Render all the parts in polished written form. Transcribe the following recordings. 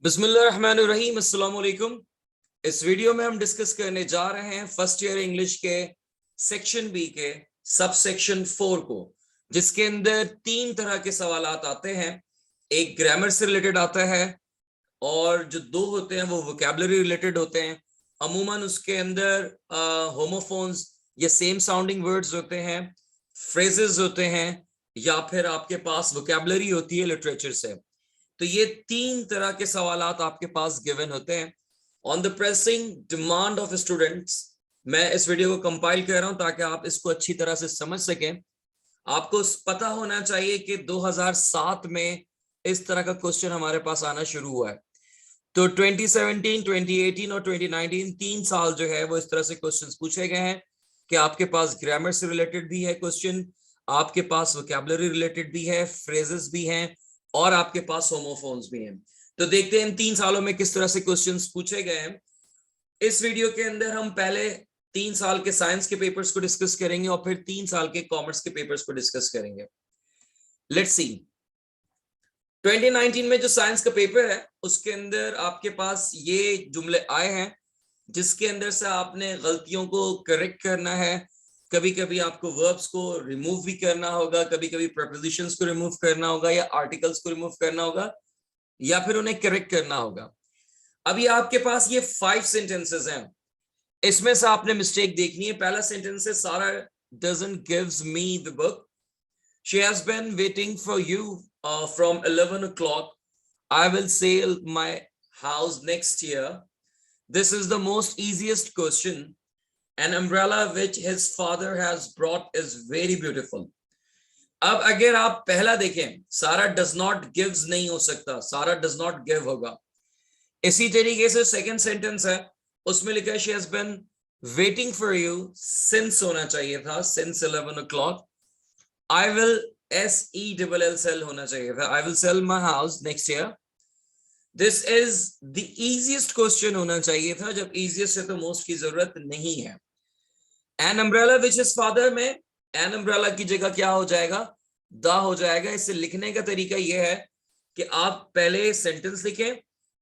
बिस्मिल्लाहिर्रहमानिर्रहीम, अस्सलाम वालेकुम। इस वीडियो में हम डिस्कस करने जा रहे हैं फर्स्ट ईयर इंग्लिश के सेक्शन बी के सब सेक्शन 4 को, जिसके अंदर 3 तरह के सवालात आते हैं। एक ग्रामर से रिलेटेड आता है और जो 2 होते हैं वो वोकैबुलरी रिलेटेड होते हैं। अमूमन उसके अंदर होमोफोन्स या सेम साउंडिंग वर्ड्स होते हैं, फ्रेजेस होते हैं, या फिर आपके पास वोकैबुलरी होती है लिटरेचर से। तो ये 3 तरह के सवालात आपके पास गिवन होते हैं। On the pressing demand of students, मैं इस वीडियो को कंपाइल कर रहा हूं ताकि आप इसको अच्छी तरह से समझ सकें। आपको पता होना चाहिए कि 2007 में इस तरह का क्वेश्चन हमारे पास आना शुरू हुआ है। तो 2017, 2018 और 2019 3 साल जो है वो इस तरह से क्वेश्चंस पूछे गए हैं कि आपके पास ग्रामर से रिलेटेड भी है क्वेश्चन, आपके पास वोकैबुलरी रिलेटेड भी है, फ्रेजेस भी हैं, और आपके पास होमोफोन्स भी हैं। तो देखते हैं इन 3 सालों में किस तरह से क्वेश्चंस पूछे गए हैं। इस वीडियो के अंदर हम पहले 3 साल के साइंस के पेपर्स को डिस्कस करेंगे और फिर 3 साल के कॉमर्स के पेपर्स को डिस्कस करेंगे। लेट्स सी, 2019 में जो साइंस का पेपर है उसके अंदर आपके पास ये जुमले आए हैं जिसके अंदर से आपने गलतियों को करेक्ट करना है। कभी कभी आपको वर्ब्स को रिमूव भी करना होगा, कभी कभी प्रपोजिशंस को रिमूव करना होगा, या आर्टिकल्स को रिमूव करना होगा, या फिर उन्हें करेक्ट करना होगा। अभी आपके पास ये 5 सेंटेंसेस हैं, इसमें से आपने मिस्टेक देखनी है। पहला सेंटेंस है, Sara doesn't gives me the book, she has been waiting for you from 11 o'clock, I will sell my house next year, this is the most easiest question, an umbrella which his father has brought is very beautiful. अब अगर आप पहला देखें, सारा does not gives नहीं हो सकता, सारा डज नॉट गिव होगा। इसी तरीके से सेकंड सेंटेंस है, उसमें लिखा है she has been waiting for you since होना चाहिए था, since 11 o'clock। I will SELL sell होना चाहिए था, I will sell my house next year. This is the easiest question होना चाहिए था, जब इजीएस्ट है तो मोस्ट की जरूरत नहीं है। An umbrella which is father में एन अम्ब्रेला की जगह क्या हो जाएगा, द हो जाएगा। इसे लिखने का तरीका यह है कि आप पहले सेंटेंस लिखें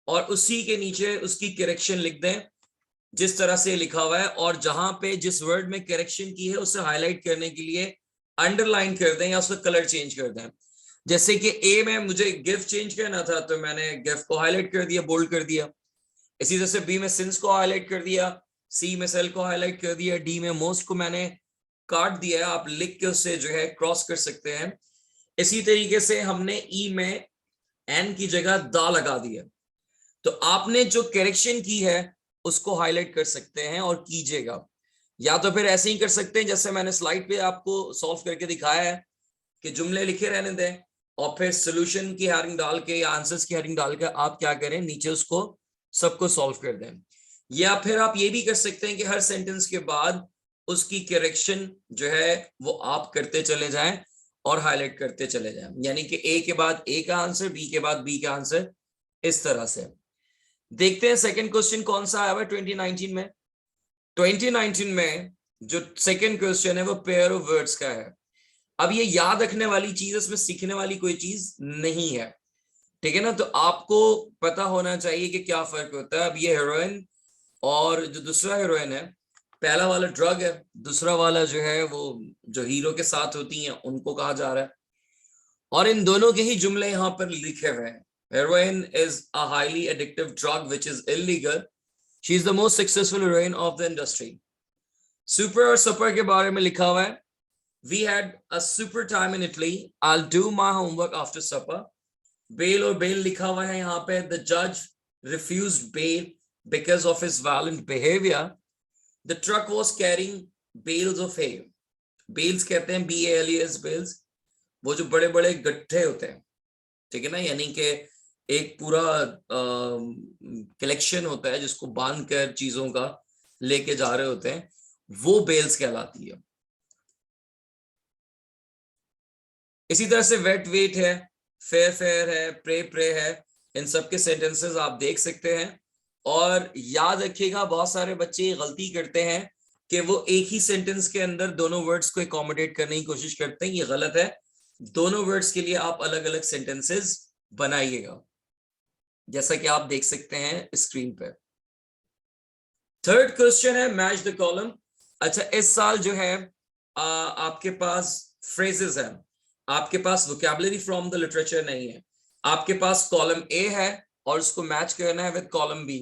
और उसी के नीचे उसकी करेक्शन लिख दें जिस तरह से लिखा हुआ है, और जहां पे जिस वर्ड में करेक्शन की है उसे हाईलाइट करने के लिए अंडरलाइन कर दें या उसका कलर चेंज कर दें। जैसे कि ए में मुझे गिव चेंज करना था तो मैंने गिव को हाईलाइट कर दिया, बोल्ड कर दिया। इसी तरह से बी में सिंस को हाईलाइट कर दिया, सी में सेल को हाईलाइट कर दिया, डी में मोस्ट को मैंने काट दिया है, आप लिख के उससे जो है क्रॉस कर सकते हैं। इसी तरीके से हमने ई में एन की जगह दा लगा दिया, तो आपने जो करेक्शन की है उसको हाईलाइट कर सकते हैं और कीजिएगा। या तो फिर ऐसे ही कर सकते हैं जैसे मैंने स्लाइड पे आपको सॉल्व करके दिखाया है कि जुमले लिखे रहने दें और फिर सोल्यूशन की हेडिंग डाल के या आंसर्स की हेडिंग डाल के आप क्या करें, नीचे उसको सबको सॉल्व कर दें। या फिर आप ये भी कर सकते हैं कि हर सेंटेंस के बाद उसकी करेक्शन जो है वो आप करते चले जाएं और हाईलाइट करते चले जाएं, यानी कि ए के बाद ए का आंसर, बी के बाद बी का आंसर, इस तरह से। देखते हैं सेकंड क्वेश्चन कौन सा आया हुआ 2019 में। 2019 में जो सेकंड क्वेश्चन है वो पेयर ऑफ वर्ड्स का है। अब ये याद रखने वाली चीज, इसमें सीखने वाली कोई चीज नहीं है, ठीक है ना। तो आपको पता होना चाहिए कि क्या फर्क होता है। अब ये हीरोइन और जो दूसरा हीरोइन है, पहला वाला ड्रग है, दूसरा वाला जो है वो जो हीरो के साथ होती हैं उनको कहा जा रहा है, और इन दोनों के ही जुमले यहाँ पर लिखे हुए हैं। Heroin is a highly addictive drug which is illegal. She is the most successful heroine of the industry. Super और super के बारे में लिखा हुआ है, We had a super time in Italy. I'll do my homework after supper. Bail और bail लिखा हुआ है यहाँ पे, The judge refused bail because of his violent behavior. The truck was carrying bales of hay. Bales कहते हैं BALES bales, वो जो बड़े बड़े गट्ठे होते हैं, ठीक है ना, यानी कि एक पूरा कलेक्शन होता है जिसको बांध कर चीजों का लेके जा रहे होते हैं, वो बेल्स कहलाती है। इसी तरह से वेट वेट है, फेयर फेयर है, प्रे प्रे है, इन सब के सेंटेंसेस आप देख सकते हैं। और याद रखिएगा, बहुत सारे बच्चे गलती करते हैं कि वो एक ही सेंटेंस के अंदर दोनों वर्ड्स को अकोमोडेट करने की कोशिश करते हैं, ये गलत है। दोनों वर्ड्स के लिए आप अलग अलग सेंटेंसेस बनाइएगा। जैसा कि आप देख सकते हैं स्क्रीन पे। थर्ड क्वेश्चन है मैच द कॉलम। अच्छा, इस साल जो है आपके पास फ्रेजेस है, आपके पास वोकैबुलरी फ्रॉम द लिटरेचर नहीं है। आपके पास कॉलम ए है और उसको मैच करना है विद कॉलम बी।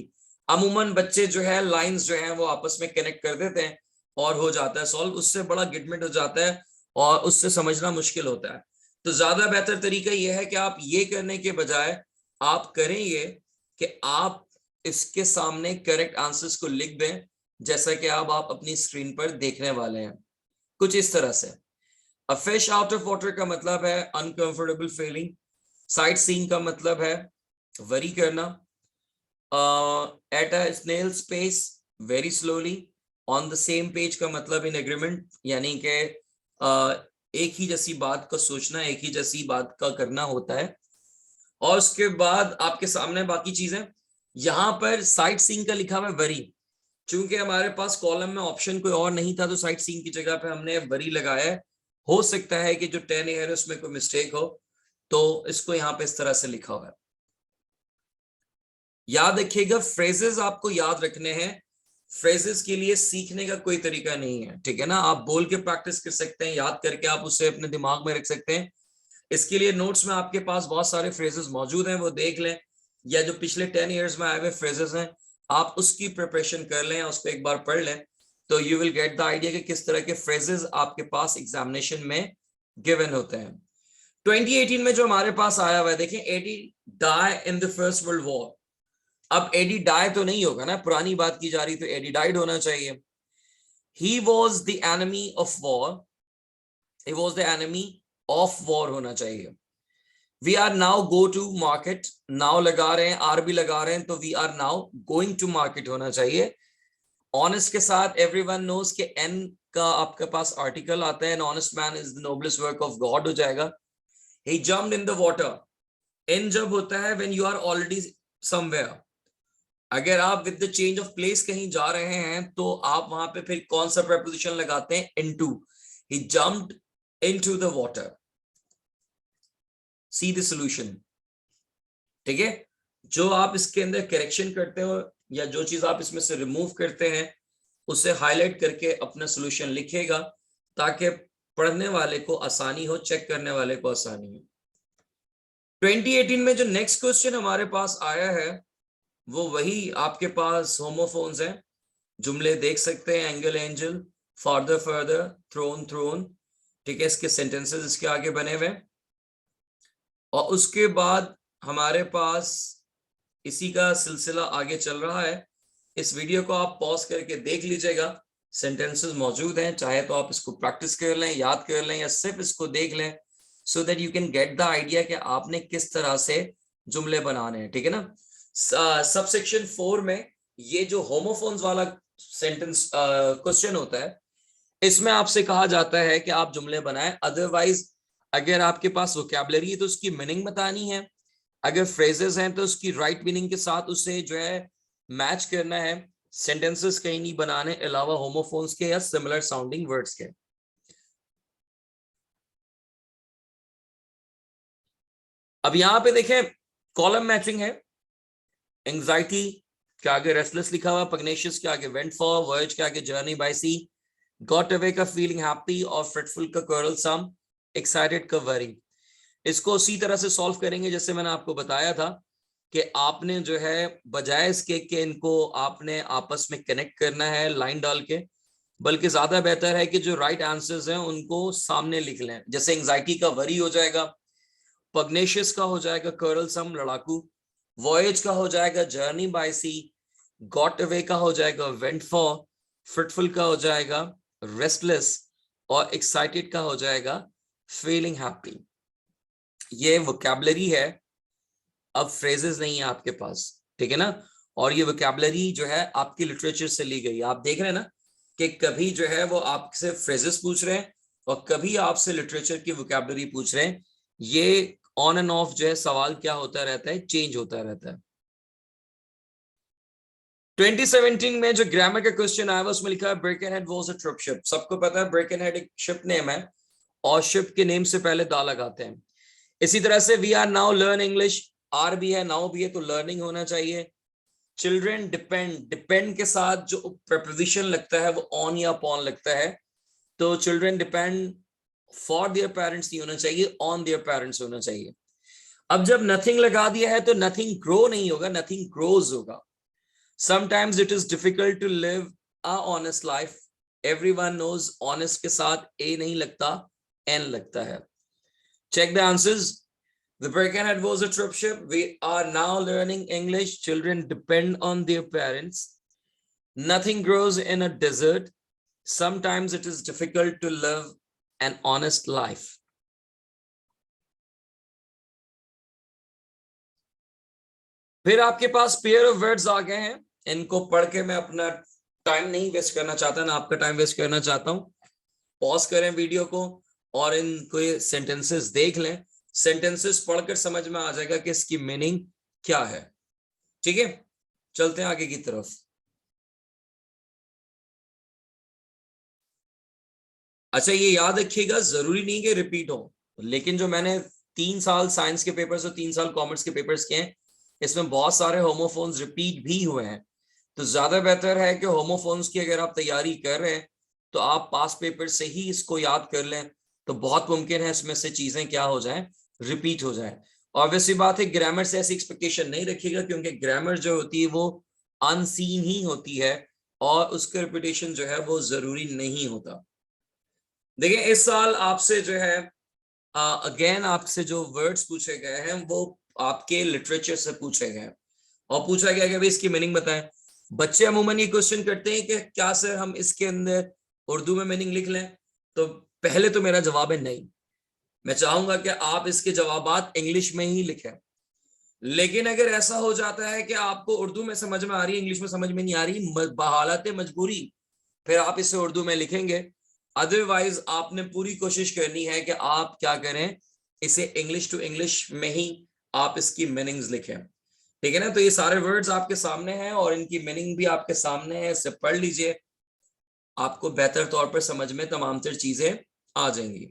अमूमन बच्चे जो है लाइंस जो है वो आपस में कनेक्ट कर देते हैं और हो जाता है सॉल्व। उससे बड़ा गिटमिट हो जाता है और उससे समझना मुश्किल होता है। तो ज्यादा बेहतर तरीका यह है कि आप ये करने के बजाय आप करें ये कि आप इसके सामने करेक्ट आंसर्स को लिख दें, जैसा कि अब आप अपनी स्क्रीन पर देखने वाले हैं कुछ इस तरह से। A fish out of water का मतलब है अनकंफर्टेबल फीलिंग। साइट सीइंग का मतलब है वरी करना। At a snail space very slowly. On the same page का मतलब इन एग्रीमेंट, यानी कि एक ही जैसी बात का सोचना, एक ही जैसी बात का करना होता है। और उसके बाद आपके सामने बाकी चीजें, यहां पर साइट सीइंग का लिखा हुआ है वरी। चूंकि हमारे पास कॉलम में ऑप्शन कोई और नहीं था तो साइट सीइंग की जगह पे हमने वरी लगाया है। हो सकता है कि जो 10 ईयर है उसमें कोई मिस्टेक हो, तो इसको यहाँ पे इस तरह से लिखा हुआ है। याद रखिएगा फ्रेजेस आपको याद रखने हैं। फ्रेजेस के लिए सीखने का कोई तरीका नहीं है, ठीक है ना। आप बोल के प्रैक्टिस कर सकते हैं, याद करके आप उसे अपने दिमाग में रख सकते हैं। इसके लिए नोट्स में आपके पास बहुत सारे फ्रेजेस मौजूद हैं, वो देख लें, या जो पिछले 10 ईयर्स में आए हुए फ्रेजेस हैं आप उसकी प्रिपरेशन कर लें, उसको एक बार पढ़ लें, तो you will get the idea कि किस तरह के फ्रेजेस आपके पास एग्जामिनेशन में गिवन होते हैं। 2018 में जो हमारे पास आया हुआ है, देखें, Eddie die in the first world war. अब एडी डाई तो नहीं होगा ना, पुरानी बात की जा रही तो एडी डाइड होना चाहिए। He was the enemy of war, he was the enemy of war होना चाहिए। We are now go to market, now लगा रहे हैं, आर भी लगा रहे हैं, तो we are now going to market होना चाहिए। ऑनेस्ट के साथ एवरीवन नोज के एन का आपके पास आर्टिकल आता है, an honest man is the noblest work of God हो जाएगा। He jumped in the water, in जब होता है when you are already somewhere. अगर आप with the change of place कहीं जा रहे हैं तो आप वहां पे फिर कौन सा प्रेपोजिशन लगाते हैं, into. He jumped into the water. See the solution, ठीक है। जो आप इसके अंदर करेक्शन करते हो या जो चीज आप इसमें से रिमूव करते हैं उसे हाईलाइट करके अपना सॉल्यूशन लिखेगा, ताकि पढ़ने वाले को आसानी हो, चेक करने वाले को आसानी हो। 2018 में जो नेक्स्ट क्वेश्चन हमारे पास आया है वो वही आपके पास होमोफोन्स हैं। जुमले देख सकते हैं, angle angel, farther further, thrown throne, ठीक है। इसके सेंटेंसेस इसके आगे बने हुए। और उसके बाद हमारे पास इसी का सिलसिला आगे चल रहा है। इस वीडियो को आप पॉज करके देख लीजिएगा, सेंटेंसेस मौजूद हैं, चाहे तो आप इसको प्रैक्टिस कर लें, याद कर लें, या सिर्फ इसको देख लें, so that you can get the idea कि आपने किस तरह से जुमले बनाने हैं, ठीक है ना। सबसेक्शन 4 में ये जो होमोफोन्स वाला सेंटेंस क्वेश्चन होता है, इसमें आपसे कहा जाता है कि आप जुमले बनाएं। अदरवाइज अगर आपके पास वोकैबुलरी है तो उसकी मीनिंग बतानी है, अगर फ्रेजेस हैं तो उसकी राइट मीनिंग के साथ उसे जो है मैच करना है। सेंटेंसेस कहीं नहीं बनाने अलावा होमोफोन्स के या सिमिलर साउंडिंग वर्ड्स के। अब यहां पे देखें, कॉलम मैचिंग है। एंजाइटी के आगे रेस्टलेस लिखा हुआ, पग्नेशियस के आगे वेंट फॉर, वर्ज के आगे journey by C, got away का फीलिंग हैप्पी, और फ्रेटफुल का क्वेरलसम, एक्साइटेड का वरी। इसको उसी तरह से सॉल्व करेंगे जैसे मैंने आपको बताया था कि आपने जो है बजाय इसके कि इनको आपने आपस में कनेक्ट करना है लाइन डाल के, बल्कि ज्यादा बेहतर है कि जो राइट आंसर्स हैं उनको सामने लिख लें। जैसे एंजाइटी का वरी हो जाएगा, पग्नेशियस का हो जाएगा कर्लसम लड़ाकू, वॉयज का हो जाएगा journey by C, got away का हो जाएगा वेंट फॉर, फ्रुटफुल का हो जाएगा रेस्टलेस, और एक्साइटेड का हो जाएगा फीलिंग हैप्पी। ये वोकैबुलरी है, अब फ्रेजेस नहीं है आपके पास, ठीक है ना। और ये वोकैबुलरी जो है आपकी लिटरेचर से ली गई। आप देख रहे हैं ना कि कभी जो है वो आपसे फ्रेजेस पूछ रहे हैं और कभी आपसे लिटरेचर की वोकैबुलरी पूछ रहे हैं। ये ऑन एंड ऑफ जो है सवाल क्या होता रहता है, चेंज होता रहता है। 2017 में जो ग्रामर का क्वेश्चन आया उसमें लिखा है ब्रेकनहेड वाज अ ट्रिप शिप। सबको पता है ब्रेकनहेड एक शिप नेम है और शिप के नेम से पहले दा लगाते हैं। इसी तरह से we are now learn English, are भी है, नाउ भी है, तो लर्निंग होना चाहिए। चिल्ड्रेन डिपेंड, डिपेंड के साथ जो प्रपोजिशन लगता है वो ऑन या अपॉन लगता है, तो children depend for their parents नहीं होना चाहिए, ऑन देयर पेरेंट्स होना चाहिए। अब जब नथिंग लगा दिया है तो नथिंग ग्रो नहीं होगा, नथिंग ग्रोज होगा। Sometimes it is difficult to live a honest life, everyone knows honest के साथ ए नहीं लगता, एन लगता है। Check the answers. The Birkenhead was a trip ship. We are now learning English. Children depend on their parents. Nothing grows in a desert. Sometimes it is difficult to live an honest life. फिर आपके पास pair of words आ गए हैं। इनको पढ़ के मैं अपना time नहीं वेस्ट करना चाहता, ना आपका टाइम वेस्ट करना चाहता हूं। पॉज करें वीडियो को और इनको सेंटेंसेस देख लें। सेंटेंसेस पढ़कर समझ में आ जाएगा कि इसकी मीनिंग क्या है। ठीक है, चलते हैं आगे की तरफ। अच्छा, ये याद रखिएगा, जरूरी नहीं कि रिपीट हो, लेकिन जो मैंने 3 साल साइंस के पेपर्स और 3 साल कॉमर्स के पेपर्स किए हैं, इसमें बहुत सारे होमोफोन्स रिपीट भी हुए हैं। तो ज्यादा बेहतर है कि होमोफोन्स की अगर आप तैयारी कर रहे हैं तो आप पास पेपर से ही इसको याद कर लें, तो बहुत मुमकिन है इसमें से चीजें क्या हो जाएं, रिपीट हो जाए। ऑब्वियसली बात है, ग्रामर से ऐसी एक्सपेक्टेशन नहीं रखिएगा, क्योंकि ग्रामर जो होती है वो अनसीन ही होती है और उसका रिपीटेशन जो है वो जरूरी नहीं होता। देखिए, इस साल आपसे जो है अगेन आपसे जो वर्ड्स पूछे गए हैं वो आपके लिटरेचर से पूछे गए हैं, और पूछा गया कि भाई इसकी मीनिंग बताएं। बच्चे अमूमन ये क्वेश्चन करते हैं कि क्या सर हम इसके अंदर उर्दू में मीनिंग लिख लें, तो पहले तो मेरा जवाब है नहीं। मैं चाहूंगा कि आप इसके जवाबात इंग्लिश में ही लिखें, लेकिन अगर ऐसा हो जाता है कि आपको उर्दू में समझ में आ रही है, इंग्लिश में समझ में नहीं आ रही, बहालत मजबूरी, फिर आप इसे उर्दू में लिखेंगे। अदरवाइज आपने पूरी कोशिश करनी है कि आप क्या करें, इसे इंग्लिश टू इंग्लिश में ही आप इसकी मीनिंग्स लिखें। ठीक है ना, तो ये सारे वर्ड्स आपके सामने हैं और इनकी मीनिंग भी आपके सामने है, इसे पढ़ लीजिए, आपको बेहतर तौर पर समझ में तमाम तर चीजें आ जाएंगी।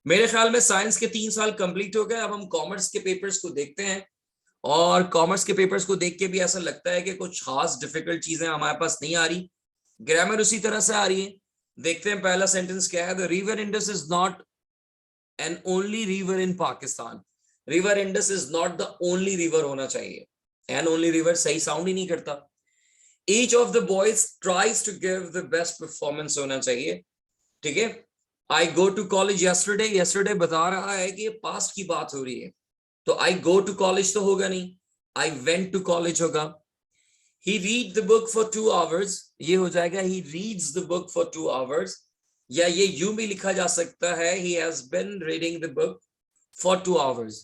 मेरे ख्याल में साइंस के 3 साल कंप्लीट हो गए। अब हम कॉमर्स के पेपर्स को देखते हैं, और कॉमर्स के पेपर्स को देख के भी ऐसा लगता है कि कुछ खास डिफिकल्ट चीजें हमारे पास नहीं आ रही, ग्रामर उसी तरह से आ रही है। देखते हैं पहला सेंटेंस क्या है। The river Indus is not an only river in Pakistan. River Indus is not the only river होना चाहिए, एन ओनली रिवर सही साउंड ही नहीं करता। Each of the boys tries to give the best performance होना चाहिए। ठीक है, I go to college yesterday, yesterday बता रहा है कि ये पास्ट की बात हो रही है, तो आई गो टू कॉलेज तो होगा नहीं, आई वेंट टू कॉलेज होगा। He read the book for 2 hours, ये हो जाएगा he reads the book for 2 hours, या ये यूं भी लिखा जा सकता है he has been reading the book for 2 hours।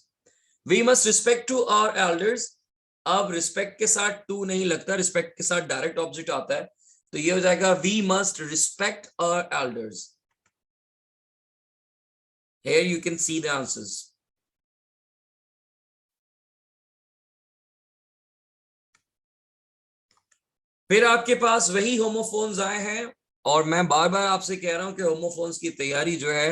We must respect to our elders. अब रिस्पेक्ट के साथ टू नहीं लगता, रिस्पेक्ट के साथ डायरेक्ट ऑब्जेक्ट आता है, तो ये हो जाएगा we must respect our elders. Here you can see the answers. फिर आपके पास वही होमोफोन्स आए हैं, और मैं बार बार आपसे कह रहा हूं कि होमोफोन्स की तैयारी जो है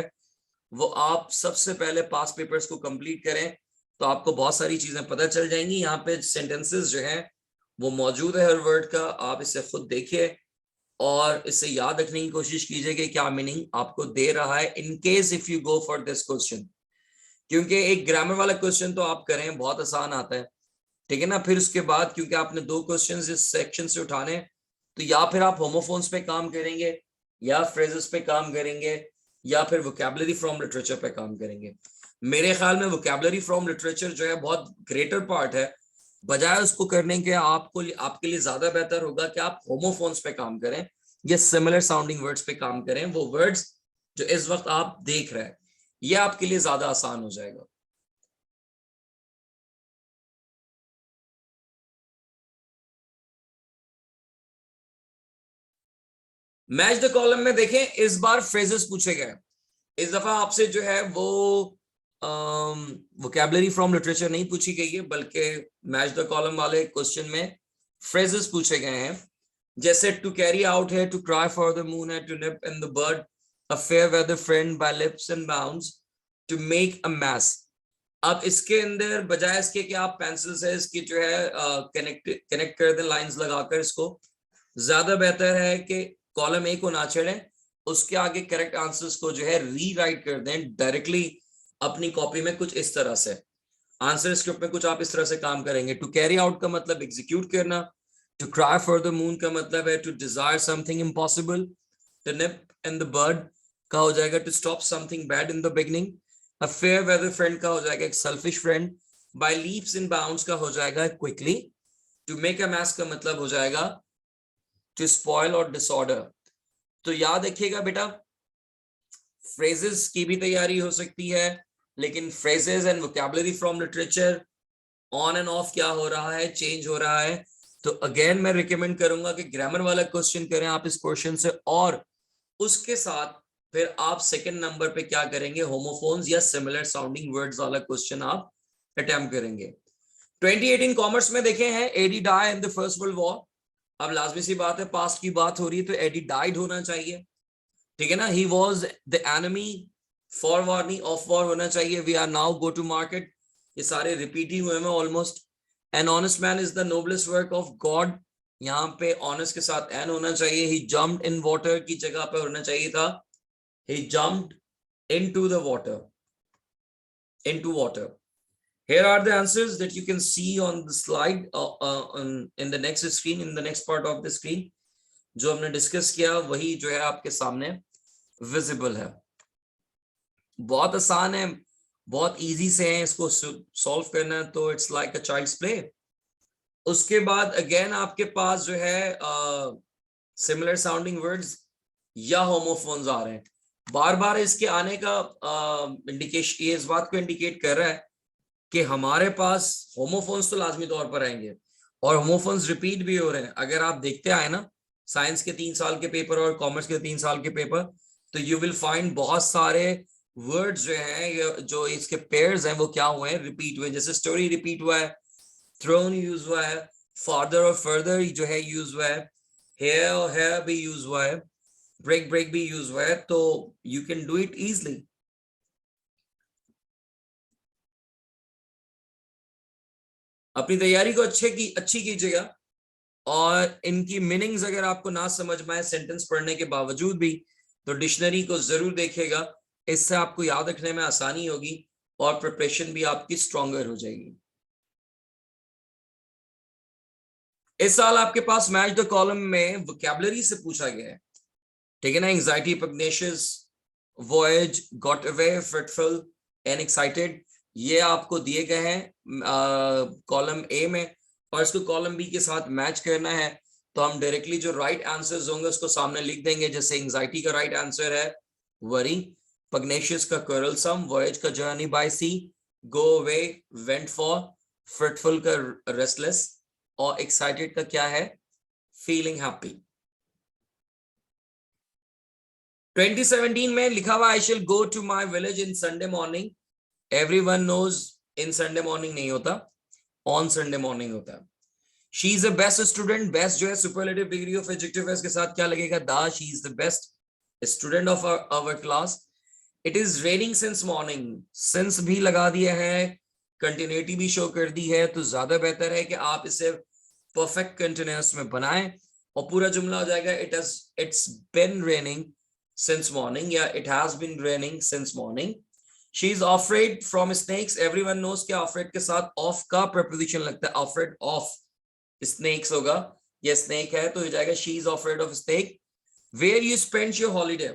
वो आप सबसे पहले पास पेपर्स को कंप्लीट करें, तो आपको बहुत सारी चीजें पता चल जाएंगी। यहाँ पे सेंटेंसेस जो है वो मौजूद है हर वर्ड का, आप इसे खुद देखिए और इसे याद रखने की कोशिश कीजिए कि क्या मीनिंग आपको दे रहा है, in case if you go for this question. क्योंकि एक ग्रामर वाला क्वेश्चन तो आप करें, बहुत आसान आता है, ठीक है ना, फिर उसके बाद क्योंकि आपने 2 क्वेश्चंस इस सेक्शन से उठाने, तो या फिर आप होमोफोन्स पे काम करेंगे, या फ्रेजेस पे काम करेंगे, या फिर वोकैबुलरी फ्रॉम लिटरेचर पे काम करेंगे। मेरे ख्याल में वोकैबुलरी फ्रॉम लिटरेचर जो है बहुत ग्रेटर पार्ट है, बजाय उसको करने के आपको आपके लिए ज्यादा बेहतर होगा कि आप होमोफोन्स पे काम करें या सिमिलर साउंडिंग वर्ड्स पे काम करें। वो वर्ड्स जो इस वक्त आप देख रहे हैं, ये आपके लिए ज्यादा आसान हो जाएगा। मैच द कॉलम में देखें, इस बार फ्रेजेस पूछे गए। इस दफा आपसे जो है वो वोकैबुलरी फ्रॉम लिटरेचर नहीं पूछी गई है, बल्कि मैच द कॉलम वाले क्वेश्चन में फ्रेजेस पूछे गए हैं। जैसे टू कैरी आउट है, to cry for the moon है, to nip in the bird, a fair weather friend by leaps and bounds, to make a mess. अब इसके अंदर बजाय इसके कि आप पेंसिल से इसकी जो है कनेक्ट कर दें लाइंस लगाकर, इसको ज्यादा बेहतर है कि कॉलम ए को ना छेड़ें, उसके आगे करेक्ट आंसर्स को जो है रीराइट कर दें डायरेक्टली अपनी कॉपी में। कुछ इस तरह से आंसर स्क्रिप्ट में कुछ आप इस तरह से काम करेंगे। टू कैरी आउट का मतलब एग्जीक्यूट करना, to cry for the moon का मतलब है to desire something impossible, the nip and the bird का हो जाएगा to stop something bad in the beginning, a fair weather friend का हो जाएगा एक selfish friend, by leaps and bounds का हो जाएगा quickly, to make a mess का मतलब हो जाएगा टू स्पॉइल और डिसऑर्डर। तो याद रखिएगा बेटा, फ्रेजेस की भी तैयारी हो सकती है, लेकिन phrases and vocabulary from literature on end of क्या हो रहा है, चेंज हो रहा है। तो अगेन मैं रिकमेंड करूंगा कि ग्रामर वाला क्वेश्चन करें आप इस क्वेश्चन से, और उसके साथ फिर आप सेकंड नंबर पे क्या करेंगे, होमोफोन्स या सिमिलर साउंडिंग वर्ड्स वाला क्वेश्चन आप अटेम्प्ट करेंगे। 2018 कॉमर्स में देखे हैं Eddie die in the first world war. अब लाजमी सी बात है, पास्ट की बात हो रही है तो एडी डाइड होना चाहिए, ठीक है ना। He was the enemy for war, नहीं ऑफ वॉर होना चाहिए। We are now go to market, ये सारे रिपीट ही हुए हैं almost. An honest man is the noblest work of God, यहाँ पे ऑनेस्ट के साथ एन होना चाहिए। ही जम्प्ड इन वाटर की जगह पे होना चाहिए था he jumped into the water, into water. Here are the answers that you can see on the slide, in the next screen, in the next part of the screen. जो हमने discuss किया वही जो है आपके सामने विजिबल है। बहुत आसान है, बहुत इजी से है इसको सॉल्व करना, तो it's like a child's play. उसके बाद अगेन आपके पास जो है सिमिलर साउंडिंग वर्ड्स या होमोफोन्स आ रहे हैं। बार बार इसके आने का इंडिकेशन ये इस बात को इंडिकेट कर रहा है कि हमारे पास होमोफोन्स तो लाजमी तौर पर आएंगे, और होमोफोन्स रिपीट भी हो रहे हैं। अगर आप देखते आए ना साइंस के 3 साल के पेपर और कॉमर्स के 3 साल के पेपर, तो यू विल फाइंड बहुत सारे वर्ड्स जो हैं, जो इसके पेयर्स हैं, वो क्या हुए हैं, रिपीट हुए। जैसे स्टोरी रिपीट हुआ है, थ्रोन यूज हुआ है, फादर और फर्दर जो है यूज हुआ है, हेयर और हेयर भी यूज हुआ है, ब्रेक ब्रेक भी यूज हुआ है। तो you can do it easily. अपनी तैयारी को अच्छी कीजिएगा, और इनकी मीनिंग्स अगर आपको ना समझ में आए सेंटेंस पढ़ने के बावजूद भी, तो डिक्शनरी को जरूर देखिएगा, इससे आपको याद रखने में आसानी होगी और प्रिपरेशन भी आपकी स्ट्रॉन्गर हो जाएगी। इस साल आपके पास मैच द कॉलम में वोकैबुलरी से पूछा गया है, ठीक है ना। Anxiety, pugnacious, voyage, got away, fretful and excited, ये आपको दिए गए हैं कॉलम ए में, और इसको कॉलम बी के साथ मैच करना है। तो हम डायरेक्टली जो राइट आंसर्स होंगे उसको सामने लिख देंगे। जैसे एंजाइटी का राइट आंसर है वरी, पग्नेशियस का क्वेरलसम, वॉयज का journey by sea, go away, went for, fretful का रेस्टलेस, और एक्साइटेड का क्या है, फीलिंग हैप्पी। 2017 में लिखा हुआ I shall go to my village in Sunday morning. Everyone knows in Sunday morning नहीं होता, ऑन संडे मॉर्निंग होता है। She is the best student, best जो है सुपरलेटिव डिग्री ऑफ एडजेक्टिव है, इसके साथ क्या लगेगा, the. She is the best student of our class. It is raining since morning, since भी लगा दिया है, कंटिन्यूटी भी शो कर दी है, तो ज्यादा बेहतर है कि आप इसे परफेक्ट कंटिन्यूअस में बनाएं, और पूरा जुमला हो जाएगा it's been raining since morning, या it has been raining since morning. She is afraid from snakes. Everyone knows कि afraid के साथ of का preposition लगता है, afraid of snakes होगा, ये snake है तो हो जाएगा she is afraid of snake. Where you spent your holiday,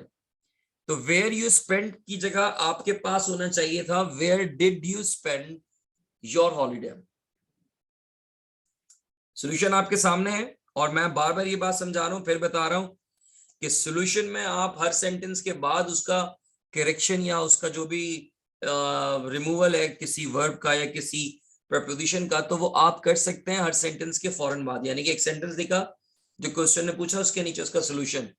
तो where you spent की जगह आपके पास होना चाहिए था where did you spend your holiday. Solution आपके सामने है, और मैं बार बार ये बात समझा रहा हूं, फिर बता रहा हूं कि सॉल्यूशन में आप हर सेंटेंस के बाद उसका करेक्शन या उसका जो भी रिमूवल है किसी वर्ब का या किसी प्रपोजिशन का, तो वो आप कर सकते हैं हर सेंटेंस के फौरन बाद। यानी कि एक सेंटेंस दिखा जो क्वेश्चन ने पूछा, उसके नीचे उसका सॉल्यूशन,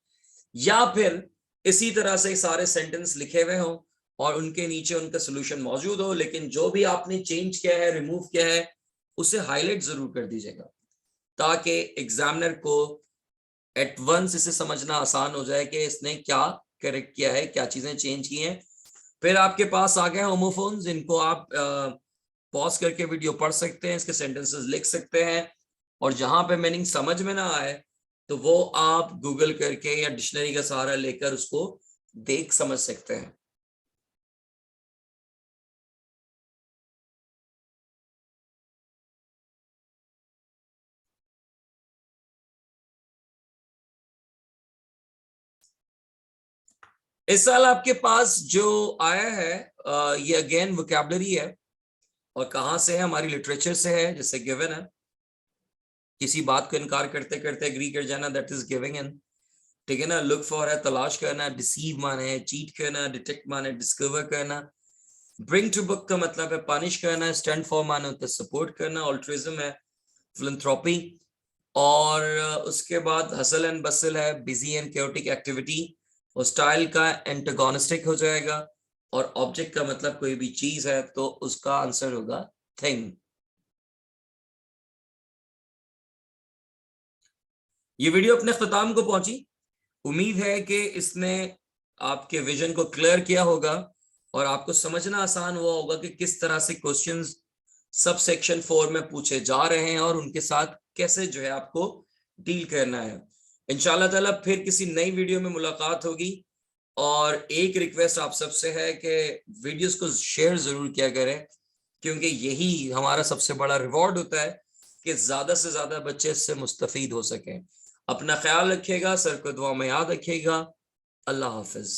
या फिर इसी तरह से सारे सेंटेंस लिखे हुए हों और उनके नीचे उनका सॉल्यूशन मौजूद हो, लेकिन जो भी आपने चेंज किया है, रिमूव किया है, उसे हाईलाइट जरूर कर दीजिएगा, ताकि एग्जामिनर को एट वंस इसे समझना आसान हो जाए कि इसने क्या करेक्ट किया है, क्या चीजें चेंज की हैं, फिर आपके पास आ गए होमोफोन्स, इनको आप पॉज करके वीडियो पढ़ सकते हैं, इसके सेंटेंसेस लिख सकते हैं, और जहां पे मीनिंग समझ में ना आए तो वो आप गूगल करके या डिक्शनरी का सहारा लेकर उसको देख समझ सकते हैं। इस साल आपके पास जो आया है ये अगेन वोकैबुलरी है, और कहाँ से है? हमारी लिटरेचर से है, जैसे गिवन है। किसी बात को इनकार करते करते एग्री कर जाना, दैट इज गिविंग इन। ठीक है ना। लुक फॉर है तलाश करना, डिसीव माने है चीट करना, डिटेक्ट माने डिस्कवर करना, ब्रिंग टू बुक का मतलब है पनिश करना, स्टैंड फॉर माने होता है सपोर्ट करना, ऑल्ट्रिज्म है फिलैंथ्रोपी, और उसके बाद हसल एंड बसल है बिजी एंड chaotic एक्टिविटी, और स्टाइल का एंटागोनिस्टिक हो जाएगा, और ऑब्जेक्ट का मतलब कोई भी चीज है तो उसका आंसर होगा थिंग। ये वीडियो अपने ख्ताम को पहुंची। उम्मीद है कि इसने आपके विजन को क्लियर किया होगा और आपको समझना आसान हुआ होगा कि किस तरह से क्वेश्चंस सब सेक्शन 4 में पूछे जा रहे हैं और उनके साथ कैसे जो है आपको डील करना है। इंशाल्लाह ताला फिर किसी नई वीडियो में मुलाकात होगी, और एक रिक्वेस्ट आप सबसे है कि वीडियोस को शेयर जरूर किया करें, क्योंकि यही हमारा सबसे बड़ा रिवॉर्ड होता है कि ज्यादा से ज्यादा बच्चे इससे मुस्तफीद हो सकें। अपना ख्याल रखिएगा, सर को दुआ में याद रखिएगा। अल्लाह हाफिज।